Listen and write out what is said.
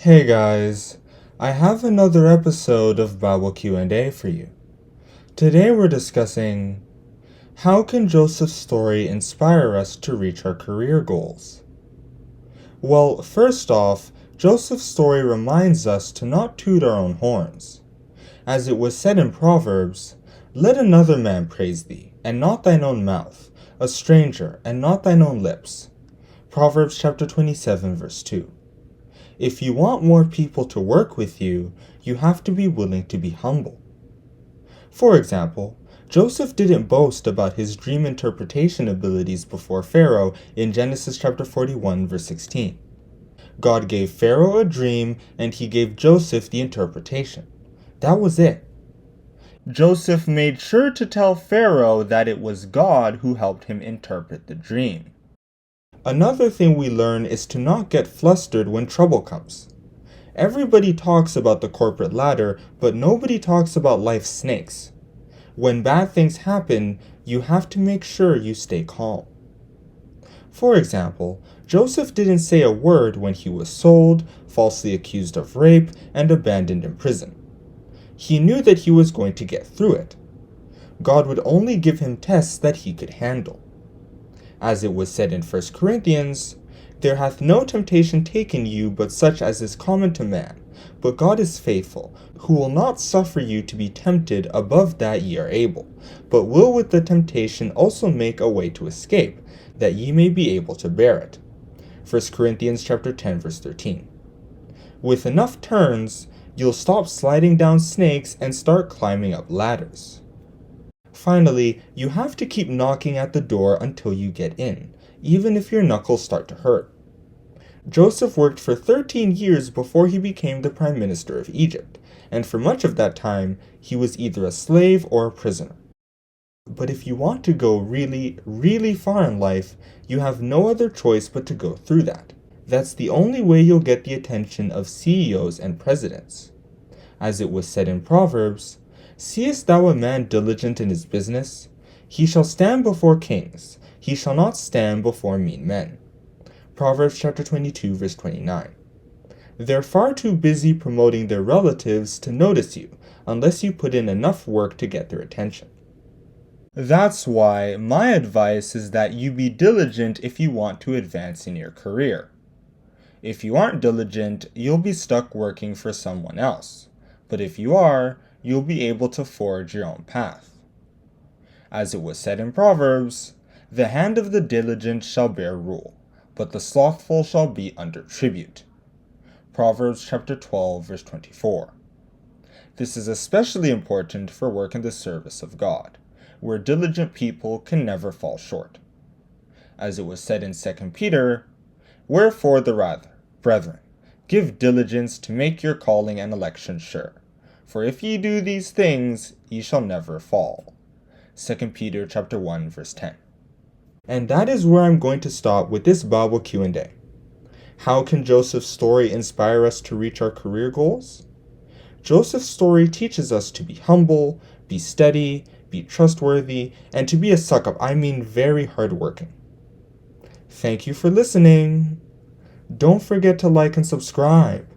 Hey guys, I have another episode of Bible Q&A for you. Today we're discussing how can Joseph's story inspire us to reach our career goals? Well, first off, Joseph's story reminds us to not toot our own horns. As it was said in Proverbs, "Let another man praise thee, and not thine own mouth, a stranger, and not thine own lips." Proverbs chapter 27 verse 2. If you want more people to work with you, you have to be willing to be humble. For example, Joseph didn't boast about his dream interpretation abilities before Pharaoh in Genesis chapter 41 verse 16. God gave Pharaoh a dream and he gave Joseph the interpretation. That was it. Joseph made sure to tell Pharaoh that it was God who helped him interpret the dream. Another thing we learn is to not get flustered when trouble comes. Everybody talks about the corporate ladder, but nobody talks about life's snakes. When bad things happen, you have to make sure you stay calm. For example, Joseph didn't say a word when he was sold, falsely accused of rape, and abandoned in prison. He knew that he was going to get through it. God would only give him tests that he could handle. As it was said in 1 Corinthians, "There hath no temptation taken you but such as is common to man. But God is faithful, who will not suffer you to be tempted above that ye are able, but will with the temptation also make a way to escape, that ye may be able to bear it." 1 Corinthians chapter 10 verse 13. With enough turns, you'll stop sliding down snakes and start climbing up ladders. Finally, you have to keep knocking at the door until you get in, even if your knuckles start to hurt. Joseph worked for 13 years before he became the Prime Minister of Egypt, and for much of that time, he was either a slave or a prisoner. But if you want to go really, really far in life, you have no other choice but to go through that. That's the only way you'll get the attention of CEOs and presidents. As it was said in Proverbs, "Seest thou a man diligent in his business? He shall stand before kings, he shall not stand before mean men." Proverbs chapter 22 verse 29. They're far too busy promoting their relatives to notice you unless you put in enough work to get their attention. That's why my advice is that you be diligent if you want to advance in your career. If you aren't diligent, you'll be stuck working for someone else. But if you are, you'll be able to forge your own path. As it was said in Proverbs, "The hand of the diligent shall bear rule, but the slothful shall be under tribute." Proverbs chapter 12 verse 24. This is especially important for work in the service of God, where diligent people can never fall short. As it was said in 2 Peter, "Wherefore the rather, brethren, give diligence to make your calling and election sure. For if ye do these things, ye shall never fall." 2 Peter chapter 1 verse 10. And that is where I'm going to stop with this Bible Q&A. How can Joseph's story inspire us to reach our career goals? Joseph's story teaches us to be humble, be steady, be trustworthy, and to be a suck-up, very hardworking. Thank you for listening. Don't forget to like and subscribe.